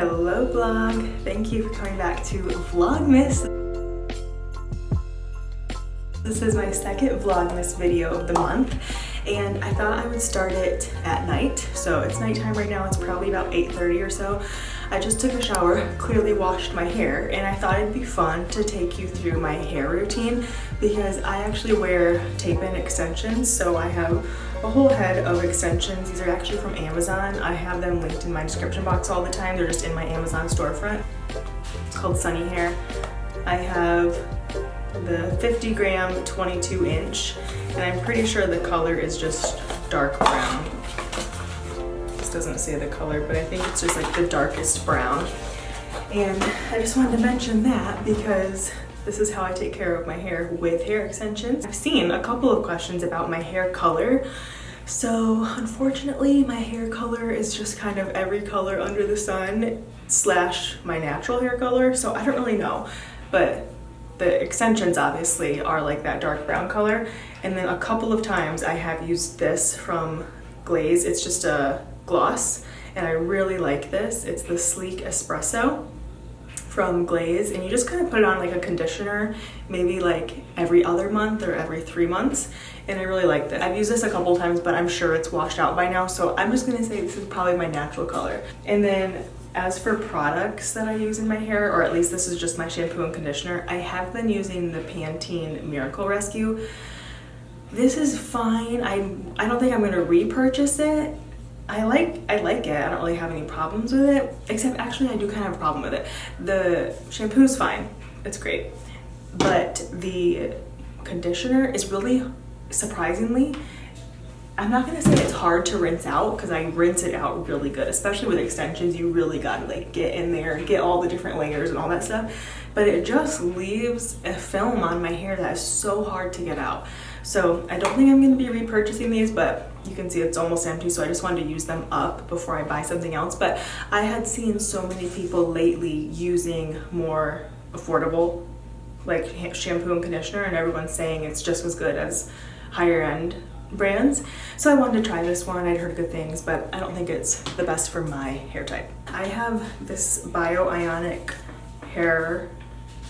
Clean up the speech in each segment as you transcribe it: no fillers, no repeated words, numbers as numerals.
Hello vlog, thank you for coming back to Vlogmas. This is my second Vlogmas video of the month and I thought I would start it at night. So it's nighttime right now, it's probably about 8:30 or so. I just took a shower, clearly washed my hair, and I thought it'd be fun to take you through my hair routine because I actually wear tape-in extensions. So I have a whole head of extensions. These are actually from Amazon. I have them linked in my description box all the time. They're just in my Amazon storefront. It's called Sunny Hair. I have the 50 gram 22 inch, and I'm pretty sure the color is just dark brown. Doesn't say the color, but I think it's just like the darkest brown. And I just wanted to mention that because this is how I take care of my hair with hair extensions. I've seen a couple of questions about my hair color. So unfortunately, my hair color is just kind of every color under the sun slash my natural hair color. So I don't really know, but the extensions obviously are like that dark brown color. And then a couple of times I have used this from Glaze. It's just a gloss and I really like this. It's the Sleek Espresso from Glaze, and you just kind of put it on like a conditioner maybe like every other month or every 3 months, and I really like that. I've used this a couple times, but I'm sure it's washed out by now, so I'm just gonna say this is probably my natural color. And then as for products that I use in my hair, or at least this is just my shampoo and conditioner, I have been using the Pantene Miracle Rescue. This is fine. I don't think I'm gonna repurchase it. I like it. I don't really have any problems with it, except actually I do kind of have a problem with it. The shampoo's fine. It's great. But the conditioner is really, surprisingly, I'm not gonna say it's hard to rinse out because I rinse it out really good, especially with extensions. You really gotta like get in there, get all the different layers and all that stuff. But it just leaves a film on my hair that is so hard to get out. So I don't think I'm gonna be repurchasing these, but you can see it's almost empty, so I just wanted to use them up before I buy something else. But I had seen so many people lately using more affordable like shampoo and conditioner, and everyone's saying it's just as good as higher end brands. So I wanted to try this one. I'd heard good things, but I don't think it's the best for my hair type. I have this Bio-Ionic hair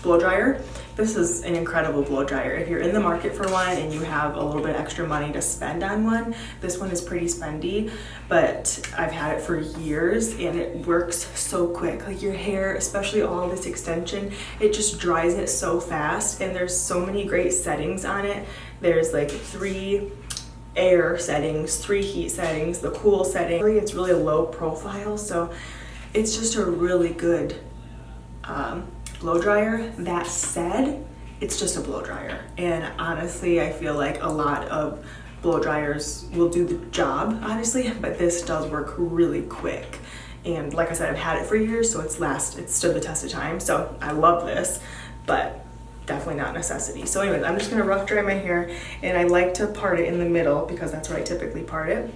blow dryer. This is an incredible blow dryer. If you're in the market for one and you have a little bit extra money to spend on one, this one is pretty spendy, but I've had it for years and it works so quick. Like your hair, especially all this extension, it just dries it so fast, and there's so many great settings on it. There's like 3 air settings, 3 heat settings, the cool setting. It's really low profile, so it's just a really good blow dryer. That said, it's just a blow dryer, and honestly I feel like a lot of blow dryers will do the job, honestly, but this does work really quick. And like I said, I've had it for years, so it's stood the test of time, so I love this, but definitely not a necessity. So anyways, I'm just gonna rough dry my hair, and I like to part it in the middle because that's where I typically part it.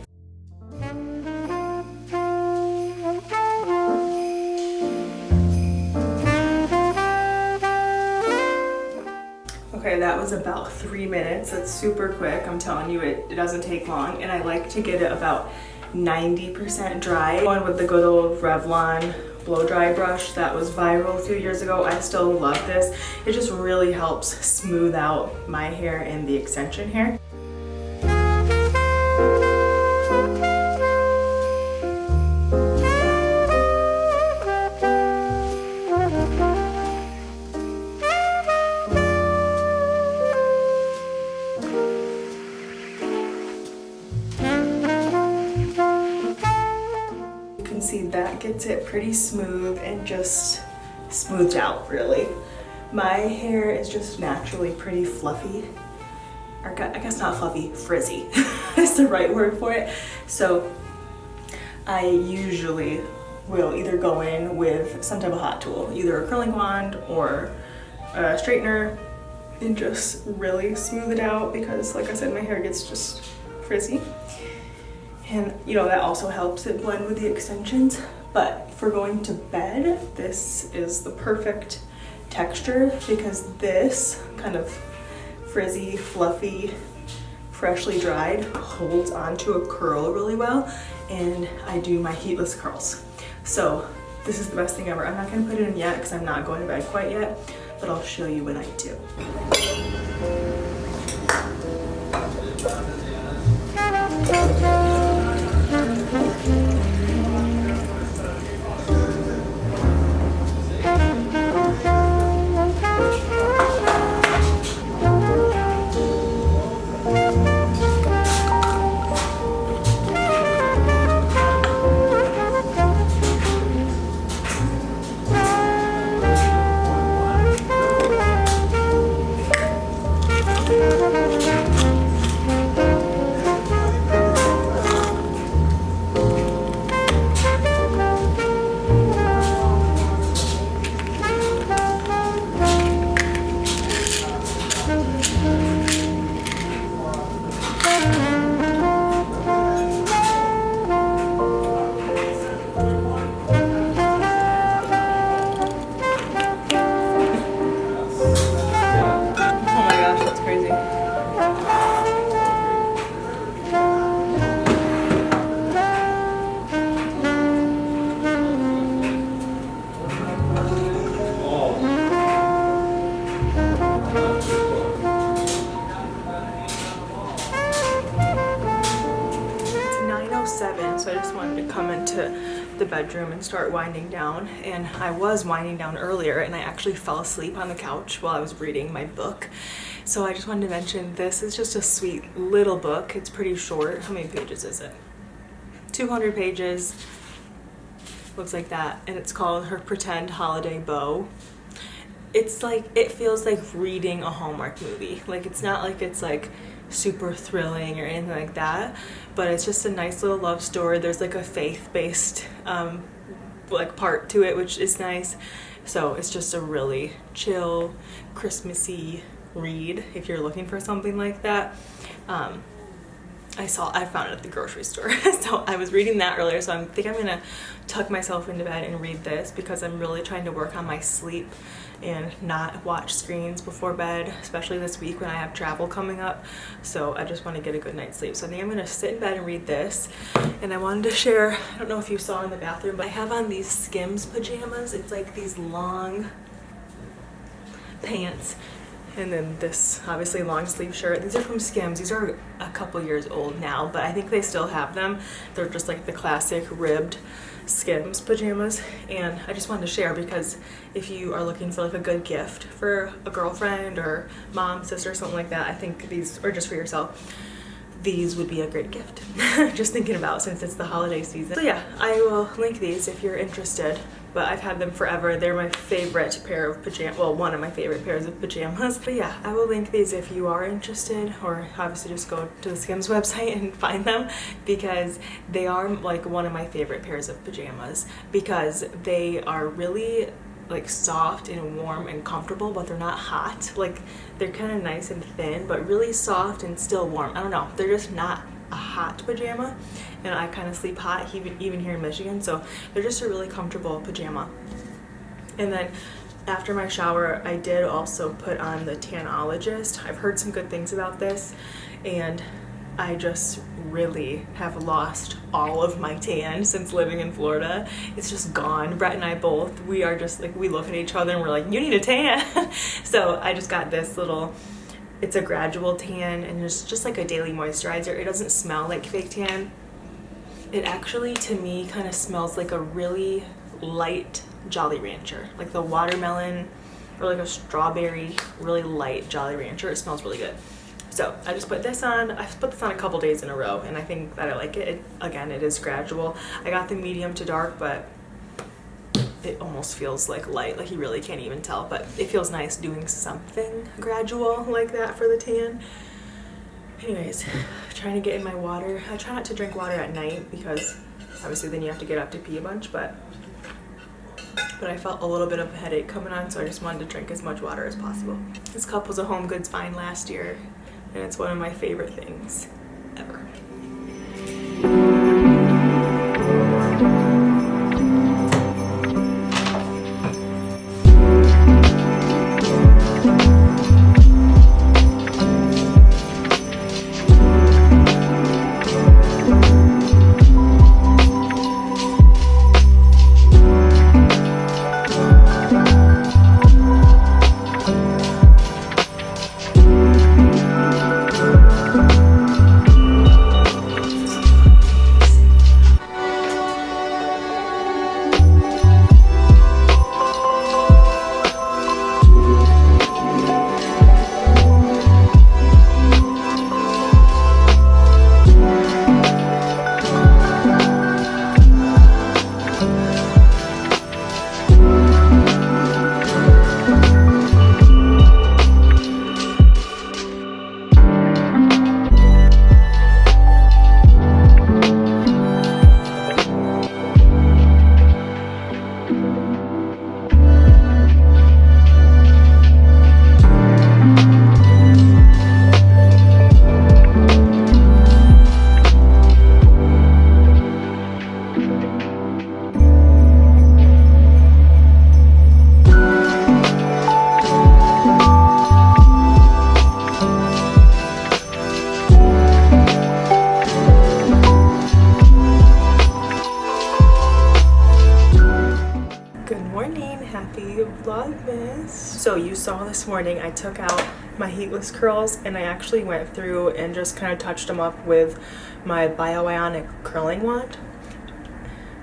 Okay, that was about 3 minutes. It's super quick. I'm telling you, it doesn't take long, and I like to get it about 90% dry. Going with the good old Revlon blow dry brush that was viral a few years ago. I still love this. It just really helps smooth out my hair and the extension hair. See, that gets it pretty smooth and just smoothed out, really. My hair is just naturally pretty fluffy, or I guess not fluffy, frizzy is the right word for it. So I usually will either go in with some type of hot tool, either a curling wand or a straightener, and just really smooth it out because, like I said, my hair gets just frizzy. And you know, that also helps it blend with the extensions. But for going to bed, this is the perfect texture because this kind of frizzy, fluffy, freshly dried holds onto a curl really well, and I do my heatless curls. So This is the best thing ever. I'm not gonna put it in yet because I'm not going to bed quite yet, but I'll show you when I do. So I just wanted to come into the bedroom and start winding down, and I was winding down earlier and I actually fell asleep on the couch while I was reading my book. So I just wanted to mention this is just a sweet little book. It's pretty short. How many pages is it? 200 pages. Looks like that, and it's called Her Pretend Holiday Beau. It's like, it feels like reading a Hallmark movie. Like, it's not like it's like super thrilling or anything like that, but it's just a nice little love story. There's like a faith-based like part to it, which is nice. So it's just a really chill, Christmassy read if you're looking for something like that. I found it at the grocery store. So I was reading that earlier, so I think I'm gonna tuck myself into bed and read this because I'm really trying to work on my sleep and not watch screens before bed, especially this week when I have travel coming up. So I just want to get a good night's sleep. So I think I'm gonna sit in bed and read this. And I wanted to share, I don't know if you saw in the bathroom, but I have on these Skims pajamas. It's like these long pants, and then this obviously long sleeve shirt. These are from Skims. These are a couple years old now, but I think they still have them. They're just like the classic ribbed Skims pajamas, and I just wanted to share because if you are looking for like a good gift for a girlfriend or mom, sister, something like that, I think these, or just for yourself, these would be a great gift. Just thinking about, since it's the holiday season. So yeah, I will link these if you're interested, but I've had them forever. They're my favorite pair of pajamas, well, one of my favorite pairs of pajamas. But yeah, I will link these if you are interested, or obviously just go to the Skims website and find them, because they are like one of my favorite pairs of pajamas because they are really like soft and warm and comfortable, but they're not hot. Like, they're kind of nice and thin, but really soft and still warm. I don't know, they're just not a hot pajama, and I kind of sleep hot even here in Michigan, so they're just a really comfortable pajama. And then after my shower, I did also put on the Tanologist. I've heard some good things about this, and I just really have lost all of my tan since living in Florida. It's just gone. Brett and I both, we are just like, we look at each other and we're like, you need a tan. So I just got this little, it's a gradual tan, and it's just like a daily moisturizer. It doesn't smell like fake tan. It actually, to me, kind of smells like a really light Jolly Rancher, like the watermelon or like a strawberry, really light Jolly Rancher. It smells really good. So I just put this on. I've put this on a couple days in a row, and I think that I like it. Again, it is gradual. I got the medium to dark, but it almost feels like light, like you really can't even tell, but it feels nice doing something gradual like that for the tan. Anyways, trying to get in my water. I try not to drink water at night because obviously then you have to get up to pee a bunch, but I felt a little bit of a headache coming on, so I just wanted to drink as much water as possible. This cup was a Home Goods find last year, and it's one of my favorite things ever. Happy Vlogmas. So you saw this morning I took out my heatless curls and I actually went through and just kind of touched them up with my Bioionic curling wand.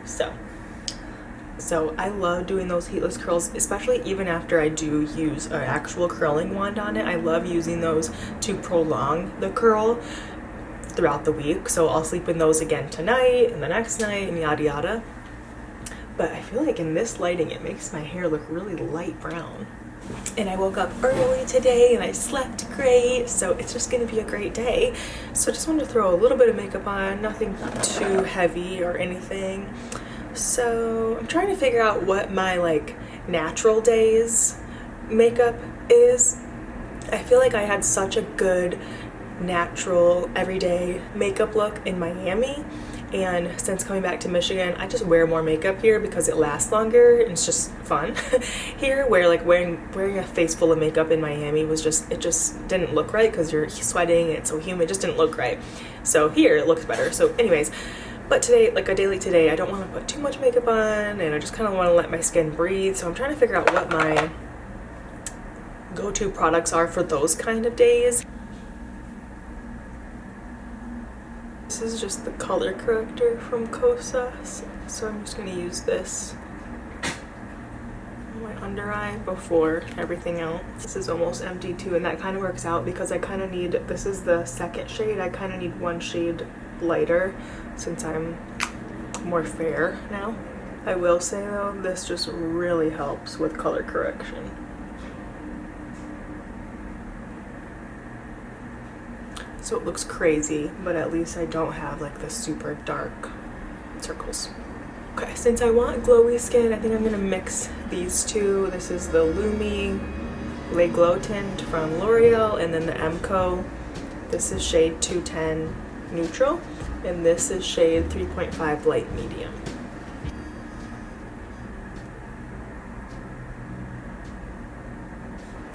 So I love doing those heatless curls, especially even after I do use an actual curling wand on it. I love using those to prolong the curl throughout the week. So I'll sleep in those again tonight and the next night and yada yada. But I feel like in this lighting it makes my hair look really light brown. And I woke up early today and I slept great, so it's just gonna be a great day. So I just wanted to throw a little bit of makeup on, nothing too heavy or anything. So I'm trying to figure out what my like natural days makeup is. I feel like I had such a good natural everyday makeup look in Miami, and since coming back to Michigan I just wear more makeup here because it lasts longer and it's just fun here, where like wearing a face full of makeup in Miami was just, it just didn't look right because you're sweating and it's so humid, it just didn't look right. So here it looks better. So anyways, but today, like a day like today, I don't want to put too much makeup on and I just kind of want to let my skin breathe. So I'm trying to figure out what my go-to products are for those kind of days. This is just the color corrector from Kosas, so I'm just going to use this on my under eye before everything else. This is almost empty too, and that kind of works out because I kind of need, this is the second shade, I kind of need one shade lighter since I'm more fair now. I will say though, this just really helps with color correction. So it looks crazy, but at least I don't have like the super dark circles. Okay, since I want glowy skin, I think I'm gonna mix these two. This is the Lumi Le Glow Tint from L'Oreal, and then the Emco. This is shade 210 Neutral, and this is shade 3.5 Light Medium.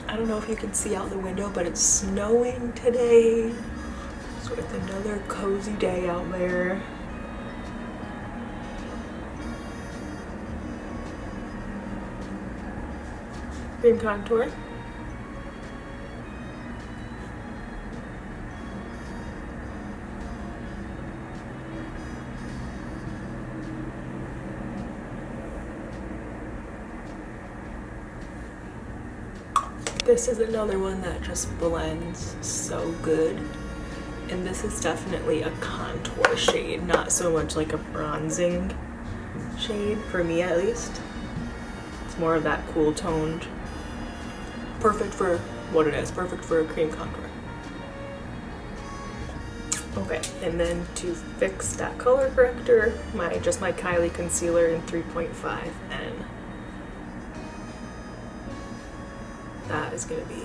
I don't know if you can see out the window, but it's snowing today. So it's another cozy day out there. Cream contour. This is another one that just blends so good. And this is definitely a contour shade, not so much like a bronzing shade, for me at least. It's more of that cool toned, perfect for what it is, perfect for a cream contour. Okay, and then to fix that color corrector, just my Kylie concealer in 3.5N. That is gonna be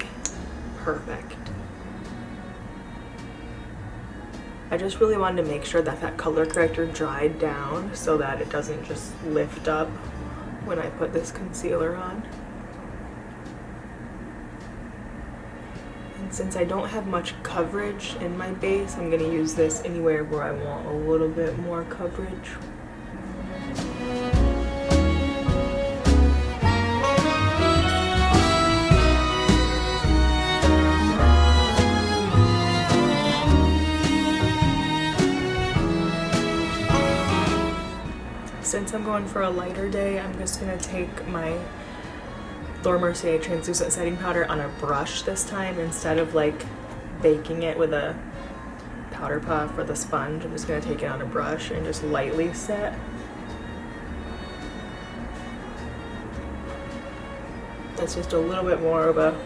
perfect. I just really wanted to make sure that that color corrector dried down so that it doesn't just lift up when I put this concealer on. And since I don't have much coverage in my base, I'm gonna use this anywhere where I want a little bit more coverage. Since I'm going for a lighter day, I'm just gonna take my Laura Mercier translucent setting powder on a brush this time instead of like baking it with a powder puff or the sponge. I'm just gonna take it on a brush and just lightly set. That's just a little bit more of a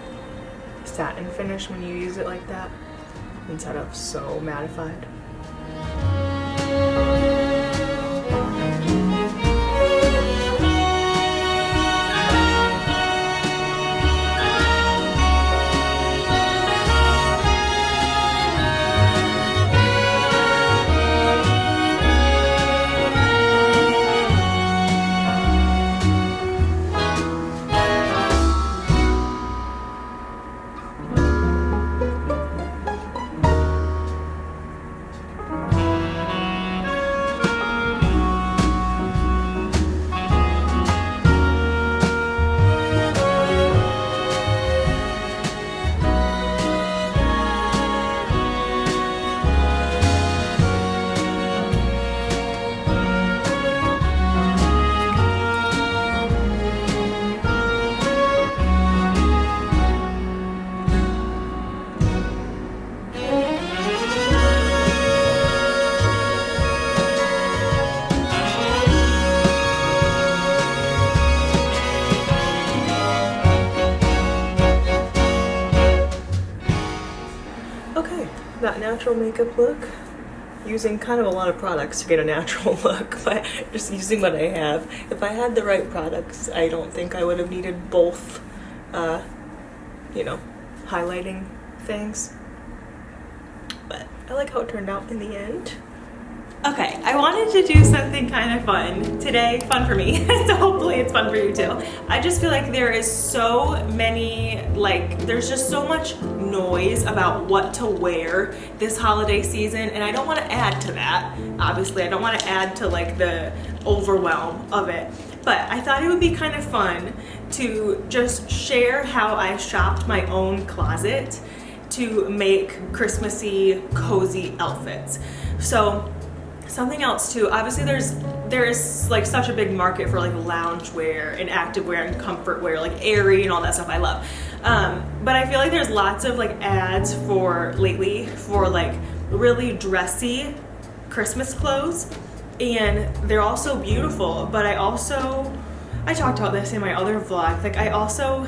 satin finish when you use it like that instead of so mattified. that natural makeup look, using kind of a lot of products to get a natural look, but just using what I have. If I had the right products, I don't think I would have needed both, you know, highlighting things. But I like how it turned out in the end. Okay, I wanted to do something kind of fun today, fun for me, so hopefully it's fun for you too. I just feel like there is so many, like, there's just so much noise about what to wear this holiday season, and I don't want to add to that. Obviously, I don't want to add to like the overwhelm of it, but I thought it would be kind of fun to just share how I shopped my own closet to make Christmassy, cozy outfits. So something else too, obviously there's like such a big market for like loungewear and activewear and comfort wear, like airy and all that stuff I love. But I feel like there's lots of like ads lately for like really dressy Christmas clothes, and they're all so beautiful. But I talked about this in my other vlog, like I also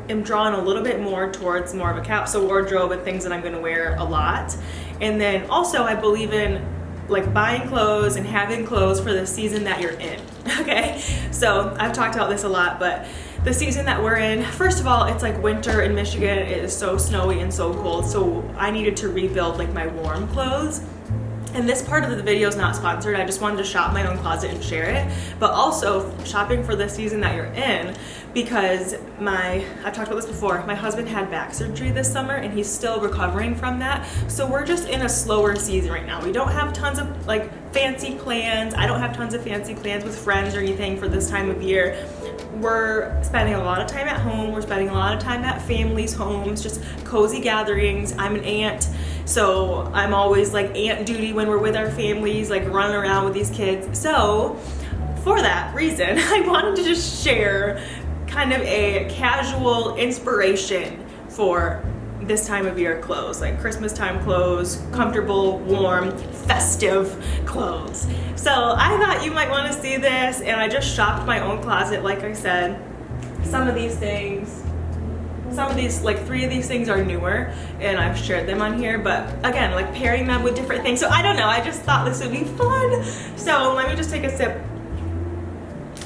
am drawn a little bit more towards more of a capsule wardrobe and things that I'm gonna wear a lot. And then also I believe in like buying clothes and having clothes for the season that you're in, okay? So I've talked about this a lot, but the season that we're in, first of all, it's like winter in Michigan. It is so snowy and so cold, so I needed to rebuild like my warm clothes. And this part of the video is not sponsored. I just wanted to shop my own closet and share it, but also shopping for the season that you're in, because I've talked about this before, my husband had back surgery this summer and he's still recovering from that. So we're just in a slower season right now. We don't have tons of like fancy plans. I don't have tons of fancy plans with friends or anything for this time of year. We're spending a lot of time at home. We're spending a lot of time at families' homes, just cozy gatherings. I'm an aunt, so I'm always like aunt duty when we're with our families, like running around with these kids. So for that reason, I wanted to just share kind of a casual inspiration for this time of year clothes, like Christmas time clothes, comfortable, warm, festive clothes. So I thought you might want to see this, and I just shopped my own closet, like I said. Some of these, like 3 of these things are newer, and I've shared them on here, but again, like pairing them with different things. So I don't know, I just thought this would be fun. So let me just take a sip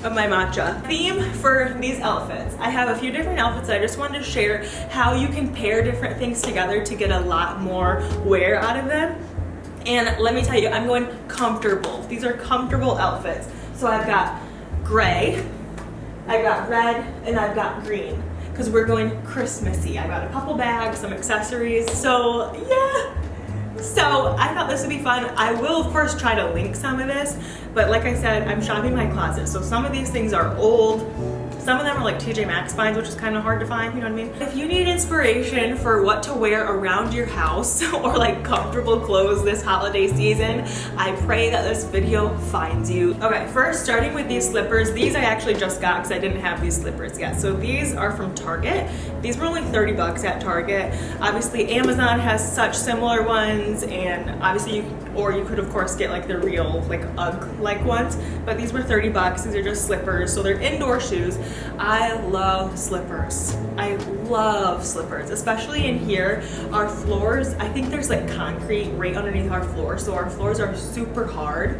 of my matcha. Theme for these outfits. I have a few different outfits. I just wanted to share how you can pair different things together to get a lot more wear out of them. And let me tell you, I'm going comfortable. These are comfortable outfits. So I've got gray, I've got red, and I've got green, because we're going Christmassy. I got a couple bags, some accessories, so yeah. So I thought this would be fun. I will of course try to link some of this, but like I said, I'm shopping my closet, so some of these things are old. Some of them are like TJ Maxx finds, which is kind of hard to find, you know what I mean? If you need inspiration for what to wear around your house or like comfortable clothes this holiday season, I pray that this video finds you. Okay, first starting with these slippers. These I actually just got because I didn't have these slippers yet. So these are from Target. These were only 30 bucks at Target. Obviously Amazon has such similar ones, and obviously you could of course get like the real like UGG-like ones, but these were 30 bucks. These are just slippers, so they're indoor shoes. I love slippers. I love slippers, especially in here. Our floors, I think there's like concrete right underneath our floor, so our floors are super hard.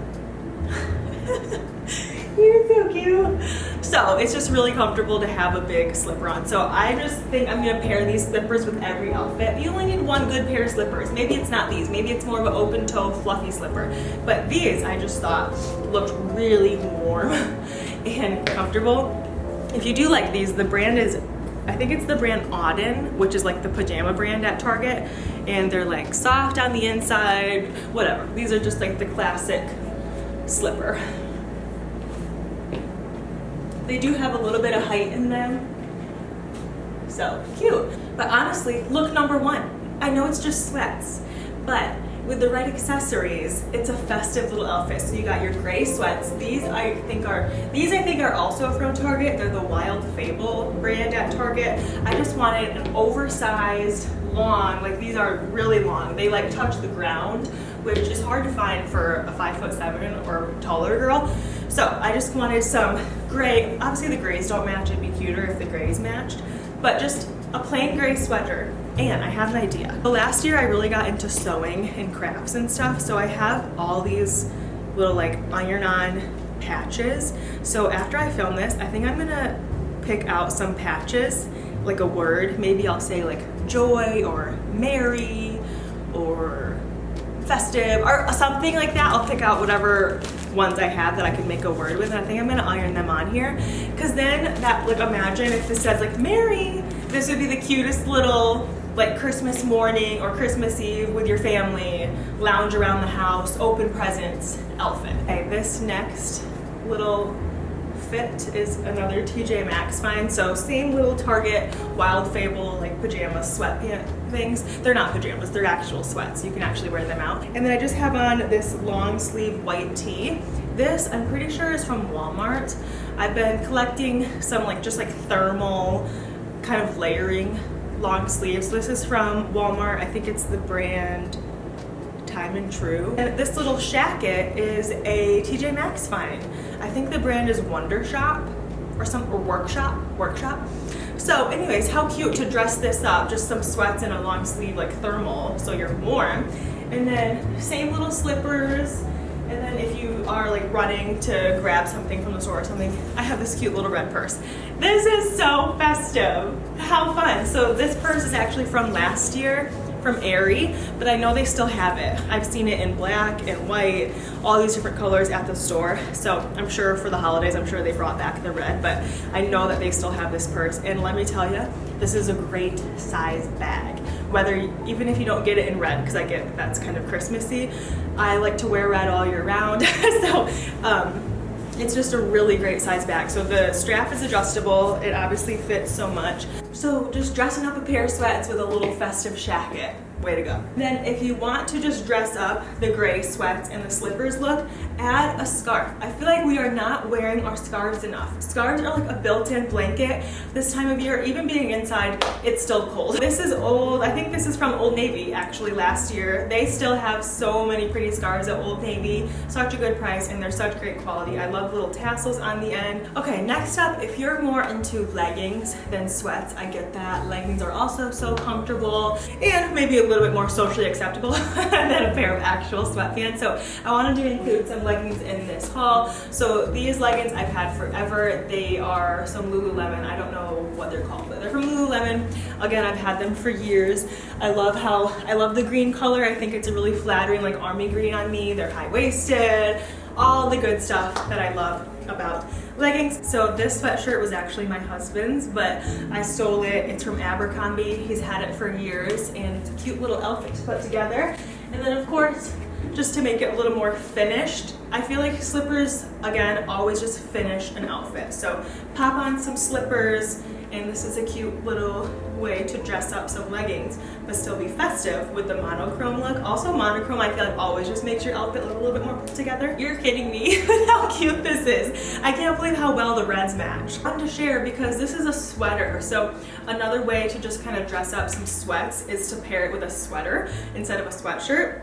You're so cute. So it's just really comfortable to have a big slipper on. So I just think I'm gonna pair these slippers with every outfit. You only need one good pair of slippers. Maybe it's not these, maybe it's more of an open toe fluffy slipper. But these I just thought looked really warm and comfortable. If you do like these, the brand is, I think it's the brand Auden, which is like the pajama brand at Target. And they're like soft on the inside, whatever. These are just like the classic slipper. They do have a little bit of height in them, so cute. But honestly, look number 1. I know it's just sweats, but with the right accessories, it's a festive little outfit. So you got your gray sweats. These I think are also from Target. They're the Wild Fable brand at Target. I just wanted an oversized, long, like these are really long. They like touch the ground, which is hard to find for a 5'7" or taller girl. So I just wanted some gray. Obviously the grays don't match. It'd be cuter if the grays matched, but just a plain gray sweater. And I have an idea. But last year I really got into sewing and crafts and stuff, so I have all these little like iron-on patches. So after I film this, I think I'm gonna pick out some patches, like a word. Maybe I'll say like joy or merry or festive or something like that. I'll pick out whatever ones I have that I can make a word with, and I think I'm gonna iron them on here, because then that, like, imagine if this says like merry, this would be the cutest little like Christmas morning or Christmas Eve with your family, lounge around the house, open presents outfit. Okay, this next little fit is another TJ Maxx find. So same little Target Wild Fable like pajama sweatpant things. They're not pajamas, they're actual sweats. You can actually wear them out. And then I just have on this long sleeve white tee. This I'm pretty sure is from Walmart. I've been collecting some like just like thermal kind of layering long sleeves. This is from Walmart. I think it's the brand Time and True. And this little shacket is a TJ Maxx find. I think the brand is Wonder Shop or Workshop. So anyways, how cute to dress this up. Just some sweats and a long sleeve like thermal so you're warm. And then same little slippers. And then if you are like running to grab something from the store or something, I have this cute little red purse. This is so festive. How fun. So this purse is actually from last year, from Aerie, but I know they still have it. I've seen it in black and white, all these different colors at the store. So I'm sure for the holidays, I'm sure they brought back the red, but I know that they still have this purse. And let me tell you, this is a great size bag. Even if you don't get it in red, because I get that's kind of Christmassy, I like to wear red all year round. So it's just a really great size bag. So the strap is adjustable. It obviously fits so much. So just dressing up a pair of sweats with a little festive shacket. Way to go. Then if you want to just dress up the gray sweats and the slippers look, add a scarf. I feel like we are not wearing our scarves enough. Scarves are like a built-in blanket. This time of year, even being inside, it's still cold. This is old. I think this is from Old Navy actually last year. They still have so many pretty scarves at Old Navy. Such a good price and they're such great quality. I love little tassels on the end. Okay, next up, if you're more into leggings than sweats, I get that. Leggings are also so comfortable and maybe a little bit more socially acceptable than a pair of actual sweatpants. So I wanted to include some leggings in this haul. So these leggings I've had forever. They are some Lululemon. I don't know what they're called, but they're from Lululemon. Again, I've had them for years. I love the green color. I think it's a really flattering like army green on me. They're high-waisted, all the good stuff that I love about leggings. So this sweatshirt was actually my husband's, but I stole it. It's from Abercrombie. He's had it for years and it's a cute little outfit to put together. And then of course, just to make it a little more finished, I feel like slippers, again, always just finish an outfit. So pop on some slippers, and this is a cute little way to dress up some leggings, but still be festive with the monochrome look. Also monochrome, I feel like always just makes your outfit look a little bit more put together. You're kidding me with how cute this is. I can't believe how well the reds match. Fun to share because this is a sweater. So another way to just kind of dress up some sweats is to pair it with a sweater instead of a sweatshirt.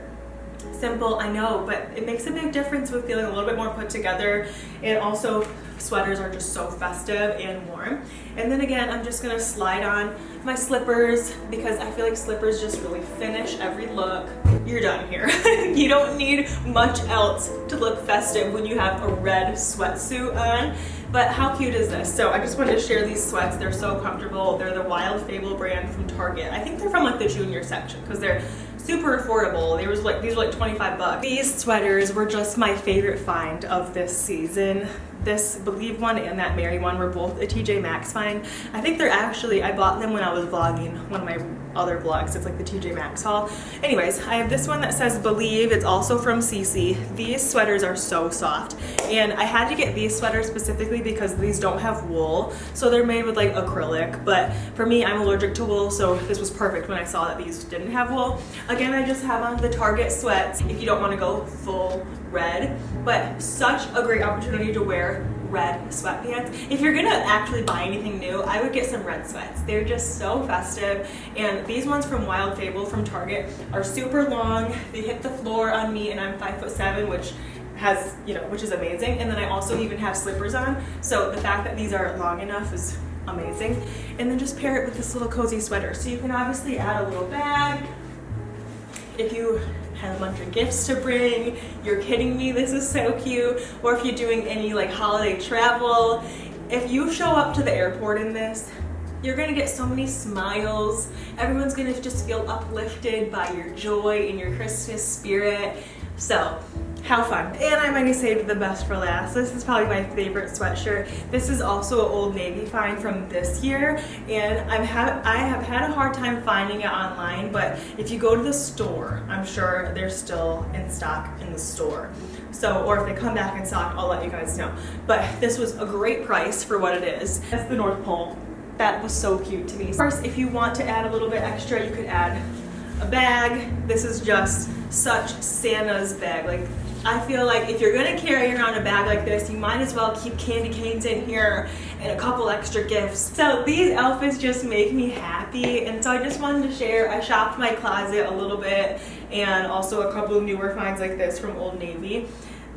Simple, I know, but it makes a big difference with feeling a little bit more put together. And also sweaters are just so festive and warm. And then again, I'm just gonna slide on my slippers because I feel like slippers just really finish every look. You're done here. You don't need much else to look festive when you have a red sweatsuit on. But how cute is this? So I just wanted to share these sweats. They're so comfortable. They're the Wild Fable brand from Target. I think they're from like the junior section because they're super affordable. These were like 25 bucks. These sweaters were just my favorite find of this season. This Believe one and that Mary one were both a TJ Maxx find. I think they're actually, I bought them when I was vlogging one of my other vlogs. It's like the TJ Maxx haul. Anyways, I have this one that says Believe. It's also from CC. These sweaters are so soft. And I had to get these sweaters specifically because these don't have wool. So they're made with like acrylic. But for me, I'm allergic to wool. So this was perfect when I saw that these didn't have wool. Again, I just have on the Target sweats if you don't want to go full red. But such a great opportunity to wear red sweatpants. If you're gonna actually buy anything new, I would get some red sweats. They're just so festive. And these ones from Wild Fable from Target are super long. They hit the floor on me and I'm 5'7", which is amazing. And then I also even have slippers on. So the fact that these are long enough is amazing. And then just pair it with this little cozy sweater. So you can obviously add a little bag. If you have a bunch of gifts to bring, you're kidding me, this is so cute. Or if you're doing any like holiday travel, if you show up to the airport in this, you're gonna get so many smiles. Everyone's gonna just feel uplifted by your joy and your Christmas spirit. So, how fun. And I might have saved the best for last. This is probably my favorite sweatshirt. This is also an Old Navy find from this year, and I have had a hard time finding it online, but if you go to the store, I'm sure they're still in stock in the store. So, or if they come back in stock, I'll let you guys know. But this was a great price for what it is. That's the North Pole. That was so cute to me. Of course, if you want to add a little bit extra, you could add a bag. This is just such Santa's bag. Like, I feel like if you're gonna carry around a bag like this, you might as well keep candy canes in here and a couple extra gifts. So these outfits just make me happy, and so I just wanted to share. I shopped my closet a little bit, and also a couple of newer finds like this from Old Navy.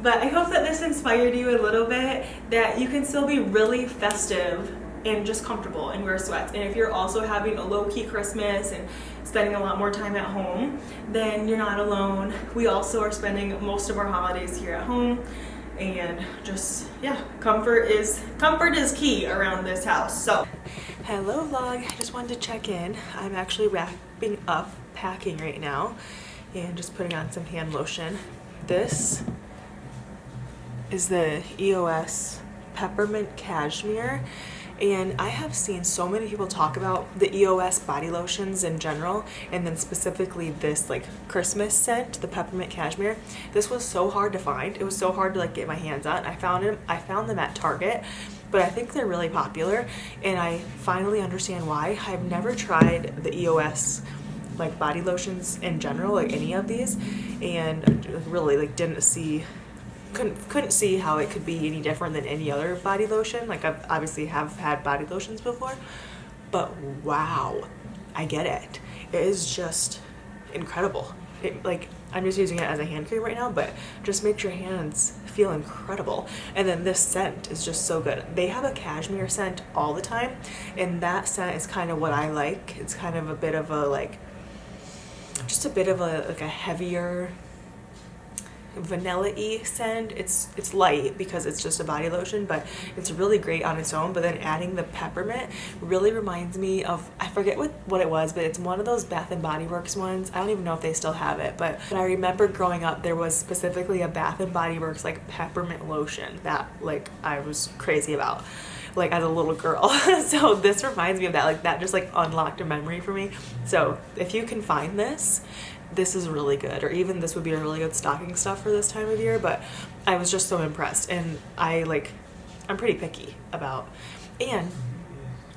But I hope that this inspired you a little bit, that you can still be really festive and just comfortable and wear sweats. And if you're also having a low-key Christmas and spending a lot more time at home, then you're not alone. We also are spending most of our holidays here at home, and just, yeah, comfort is key around this house. So, hello vlog, I just wanted to check in. I'm actually wrapping up packing right now and just putting on some hand lotion. This is the EOS Peppermint Cashmere. And I have seen so many people talk about the EOS body lotions in general, and then specifically this like Christmas scent, the Peppermint Cashmere. This was so hard to find. It was so hard to like get my hands on. I found them at Target, but I think they're really popular, and I finally understand why. I've never tried the EOS like body lotions in general, like any of these, and really like couldn't see how it could be any different than any other body lotion. Like, I've obviously have had body lotions before, but wow, I get it. It is just incredible. Like, I'm just using it as a hand cream right now, but just makes your hands feel incredible. And then this scent is just so good. They have a cashmere scent all the time, and that scent is kind of what I like. It's kind of a bit of a like, just a bit of a like a heavier vanilla-y scent. It's light because it's just a body lotion, but it's really great on its own. But then adding the peppermint really reminds me of, I forget what it was, but it's one of those Bath and Body Works ones. I don't even know if they still have it, but I remember growing up there was specifically a Bath and Body Works like peppermint lotion that like I was crazy about, like as a little girl. So this reminds me of that. Like, that just like unlocked a memory for me. So if you can find this is really good, or even this would be a really good stocking stuff for this time of year. But I was just so impressed, and I'm pretty picky about, and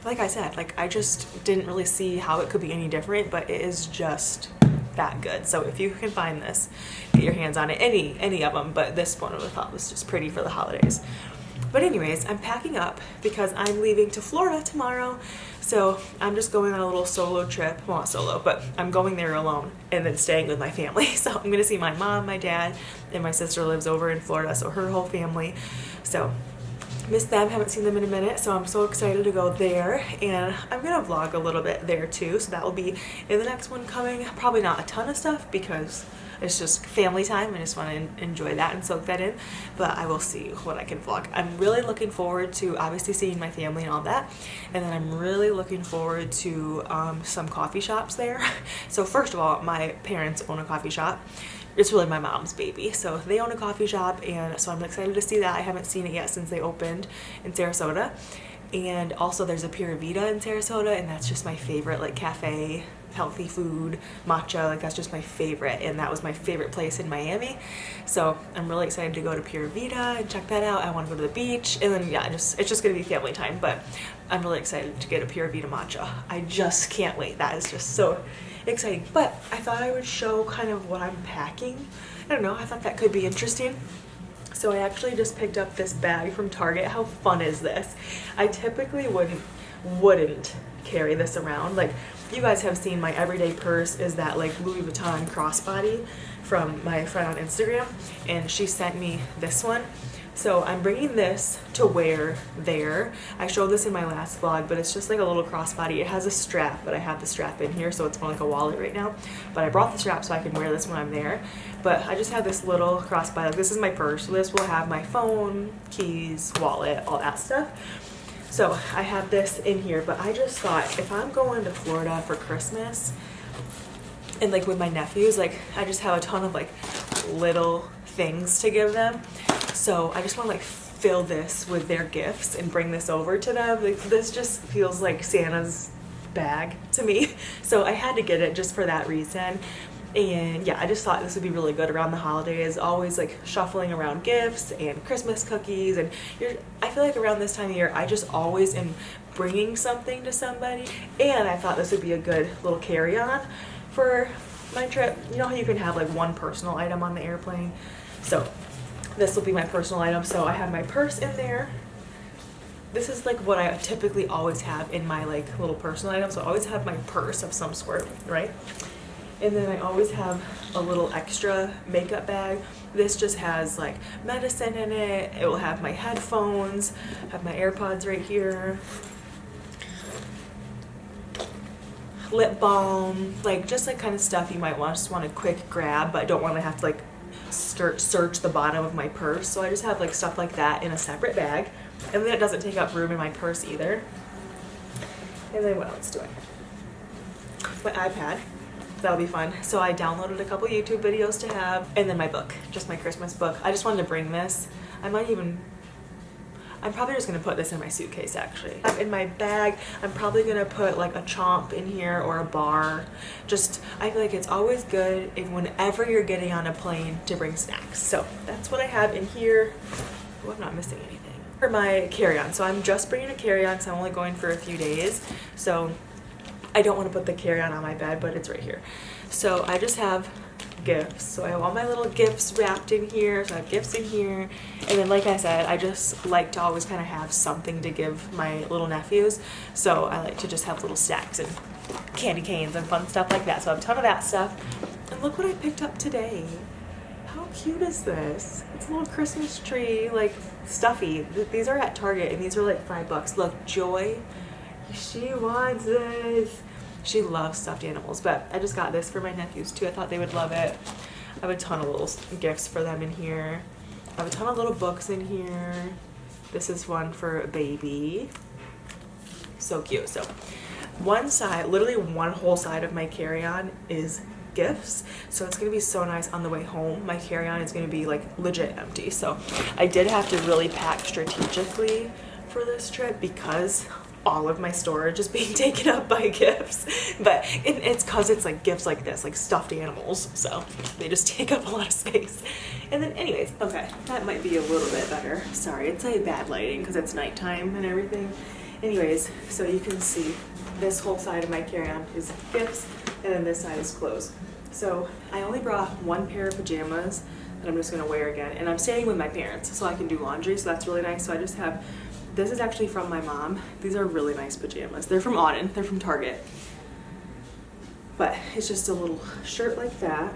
like I said, like I just didn't really see how it could be any different, but it is just that good. So if you can find this, get your hands on it, any of them, but this one I thought was just pretty for the holidays. But anyways, I'm packing up because I'm leaving to Florida tomorrow. So I'm just going on a little solo trip. Well, not solo, but I'm going there alone and then staying with my family. So I'm going to see my mom, my dad, and my sister lives over in Florida, so her whole family. So miss them, haven't seen them in a minute, so I'm so excited to go there. And I'm going to vlog a little bit there too, so that will be in the next one coming. Probably not a ton of stuff because it's just family time. I just want to enjoy that and soak that in, but I will see what I can vlog. I'm really looking forward to obviously seeing my family and all that, and then I'm really looking forward to some coffee shops there. So first of all, my parents own a coffee shop. It's really my mom's baby, so they own a coffee shop, and so I'm excited to see that. I haven't seen it yet since they opened in Sarasota. And also there's a Pura Vida in Sarasota, and that's just my favorite, like cafe, healthy food, matcha, like that's just my favorite, and that was my favorite place in Miami. So I'm really excited to go to Pura Vida and check that out. I want to go to the beach, and then yeah, it's just gonna be family time, but I'm really excited to get a Pura Vida matcha. I just can't wait. That is just so exciting. But I thought I would show kind of what I'm packing. I don't know, I thought that could be interesting. So I actually just picked up this bag from Target. How fun is this? I typically wouldn't carry this around. Like, you guys have seen my everyday purse is that like Louis Vuitton crossbody from my friend on Instagram, and she sent me this one So I'm bringing this to wear there. I showed this in my last vlog, but it's just like a little crossbody. It has a strap, but I have the strap in here, so it's more like a wallet right now. But I brought the strap so I can wear this when I'm there. But I just have this little crossbody. Like, this is my purse. So this will have my phone, keys, wallet, all that stuff. So I have this in here, but I just thought if I'm going to Florida for Christmas and like with my nephews, like I just have a ton of like little things to give them. So I just want to like fill this with their gifts and bring this over to them. Like, this just feels like Santa's bag to me. So I had to get it just for that reason. And yeah, I just thought this would be really good around the holidays, always like shuffling around gifts and Christmas cookies. And I feel like around this time of year, I just always am bringing something to somebody. And I thought this would be a good little carry-on for my trip. You know how you can have like one personal item on the airplane? So this will be my personal item. So I have my purse in there. This is like what I typically always have in my like little personal item. So I always have my purse of some sort, right? And then I always have a little extra makeup bag. This just has like medicine in it. It will have my headphones, have my AirPods right here, lip balm, like just like kind of stuff you might just want a quick grab, but I don't want to have to like search the bottom of my purse. So I just have like stuff like that in a separate bag. And then it doesn't take up room in my purse either. And then what else do I have? My iPad. That'll be fun. So I downloaded a couple YouTube videos to have, and then my book, just my Christmas book. I just wanted to bring this. I'm probably just gonna put this in my suitcase actually. In my bag, I'm probably gonna put like a chomp in here or a bar. Just, I feel like it's always good if whenever you're getting on a plane to bring snacks. So that's what I have in here. Oh, I'm not missing anything. For my carry-on, so I'm just bringing a carry-on because I'm only going for a few days. So I don't want to put the carry-on on my bed, but it's right here. So I just have gifts. So I have all my little gifts wrapped in here. So I have gifts in here. And then like I said, I just like to always kind of have something to give my little nephews. So I like to just have little snacks and candy canes and fun stuff like that. So I have a ton of that stuff. And look what I picked up today. How cute is this? It's a little Christmas tree, like stuffy. These are at Target and these are like $5. Look, Joy. She wants this. She loves stuffed animals, but I just got this for my nephews too. I thought they would love it. I have a ton of little gifts for them in here. I have a ton of little books in here. This is one for a baby. So cute. So one side, literally one whole side of my carry-on is gifts. So it's gonna be so nice on the way home. My carry-on is gonna be like legit empty. So I did have to really pack strategically for this trip because all of my storage is being taken up by gifts, but it's because it's like gifts like this, like stuffed animals, so they just take up a lot of space. And then anyways, okay, that might be a little bit better. Sorry, it's like bad lighting because it's nighttime and everything. Anyways, so you can see this whole side of my carry-on is gifts, and then this side is clothes. So I only brought one pair of pajamas that I'm just gonna wear again, and I'm staying with my parents so I can do laundry, so that's really nice. So I just have, this is actually from my mom. These are really nice pajamas. They're from Auden, they're from Target. But it's just a little shirt like that.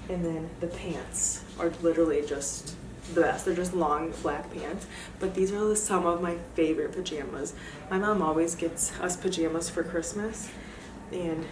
And then the pants are literally just the best. They're just long black pants. But these are some of my favorite pajamas. My mom always gets us pajamas for Christmas. And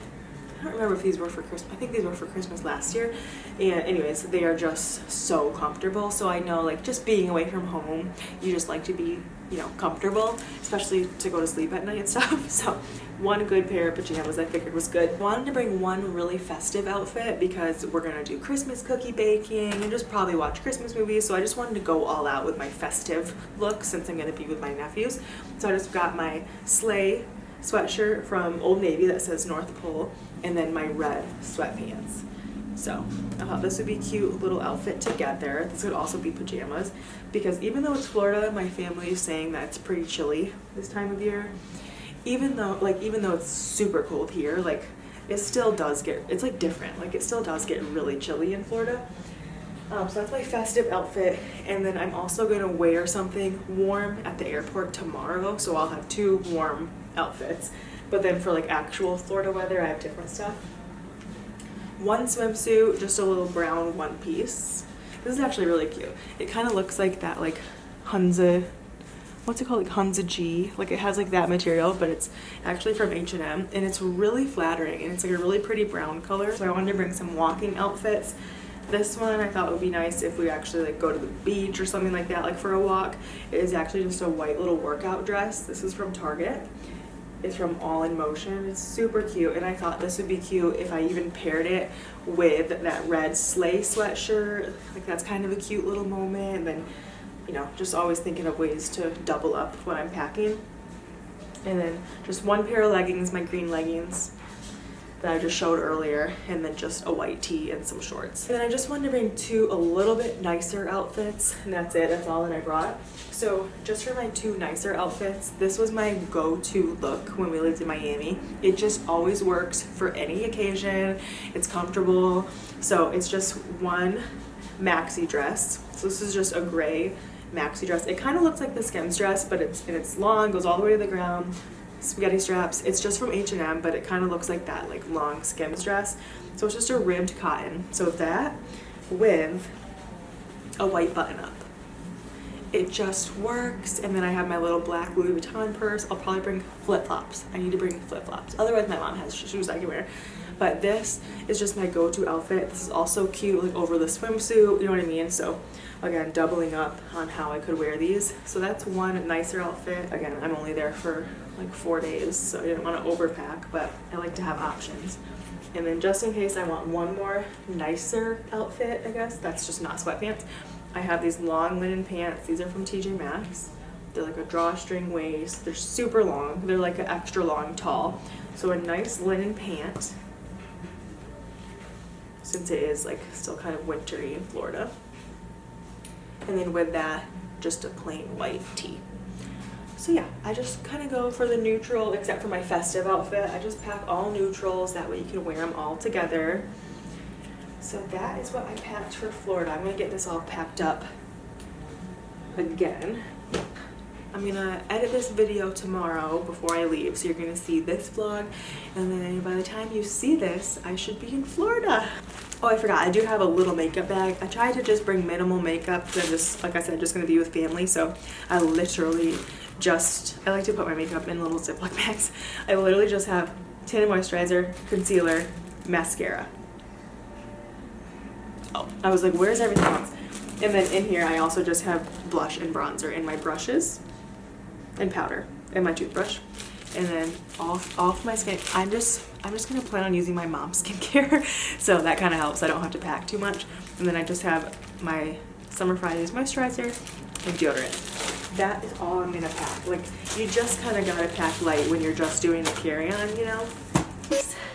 I don't remember if these were for Christmas. I think these were for Christmas last year. And anyways, they are just so comfortable. So I know, like, just being away from home, you just like to be, you know, comfortable, especially to go to sleep at night and stuff. So one good pair of pajamas I figured was good. Wanted to bring one really festive outfit because we're gonna do Christmas cookie baking and just probably watch Christmas movies. So I just wanted to go all out with my festive look since I'm gonna be with my nephews. So I just got my sleigh sweatshirt from Old Navy that says North Pole, and then my red sweatpants. So I thought this would be a cute little outfit together. This could also be pajamas because even though it's Florida, my family is saying that it's pretty chilly this time of year. Even though it's super cold here, like it still does get, it's like different. Like it still does get really chilly in Florida. So that's my festive outfit. And then I'm also gonna wear something warm at the airport tomorrow. So I'll have two warm outfits. But then for like actual Florida weather, I have different stuff. One swimsuit, just a little brown one piece. This is actually really cute. It kind of looks like that like Hunza, what's it called, like Hunza G, like it has like that material, but it's actually from H&M, and it's really flattering, and it's like a really pretty brown color. So I wanted to bring some walking outfits. This one I thought would be nice if we actually like go to the beach or something like that, like for a walk. It is actually just a white little workout dress. This is from Target. It's from All in Motion. It's super cute, and I thought this would be cute if I even paired it with that red sleigh sweatshirt. Like that's kind of a cute little moment. And then, you know, just always thinking of ways to double up when I'm packing. And then just one pair of leggings, my green leggings that I just showed earlier, and then just a white tee and some shorts. And then I just wanted to bring two a little bit nicer outfits, and that's it. That's all that I brought. So just for my two nicer outfits, this was my go-to look when we lived in Miami. It just always works for any occasion. It's comfortable. So it's just one maxi dress. So this is just a gray maxi dress. It kind of looks like the Skims dress, but it's long, goes all the way to the ground. Spaghetti straps. It's just from H&M, but it kind of looks like that like long Skims dress. So it's just a ribbed cotton. So that with a white button up, it just works. And then I have my little black Louis Vuitton purse. I'll probably bring flip-flops. I need to bring flip-flops, otherwise my mom has shoes I can wear. But this is just my go-to outfit. This is also cute, like over the swimsuit, you know what I mean? So again, doubling up on how I could wear these. So that's one nicer outfit. Again, I'm only there for like 4 days, so I didn't want to overpack, but I like to have options. And then just in case I want one more nicer outfit, I guess, that's just not sweatpants, I have these long linen pants. These are from TJ Maxx. They're like a drawstring waist. They're super long. They're like an extra long tall. So a nice linen pant, since it is like still kind of wintry in Florida. And then with that, just a plain white tee. So yeah, I just kind of go for the neutral, except for my festive outfit. I just pack all neutrals, that way you can wear them all together. So that is what I packed for Florida. I'm gonna get this all packed up again. I'm gonna edit this video tomorrow before I leave, so you're gonna see this vlog, and then by the time you see this, I should be in Florida. Oh, I forgot, I do have a little makeup bag. I tried to just bring minimal makeup because I'm just, like I said, just gonna be with family, so I literally I like to put my makeup in little Ziploc bags. I literally just have tinted moisturizer, concealer, mascara. Oh, I was like, where's everything else? And then in here, I also just have blush and bronzer in my brushes and powder and my toothbrush. And then off my skin, I'm just gonna plan on using my mom's skincare, so that kind of helps. I don't have to pack too much. And then I just have my Summer Fridays moisturizer and deodorant. That is all I'm gonna pack. Like, you just kind of gotta pack light when you're just doing a carry-on, you know?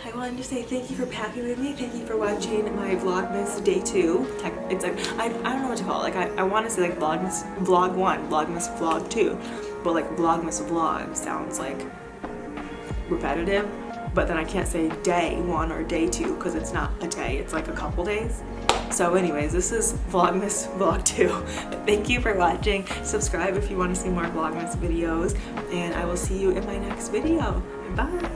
I wanted to say thank you for packing with me. Thank you for watching my Vlogmas Day 2. It's like, I don't know what to call it. Like, I want to say like Vlogmas Vlog 1, Vlogmas Vlog 2. But like Vlogmas Vlog sounds like repetitive. But then I can't say Day 1 or Day 2 because it's not a day. It's like a couple days. So anyways, this is Vlogmas Vlog 2. Thank you for watching. Subscribe if you want to see more Vlogmas videos. And I will see you in my next video. Bye!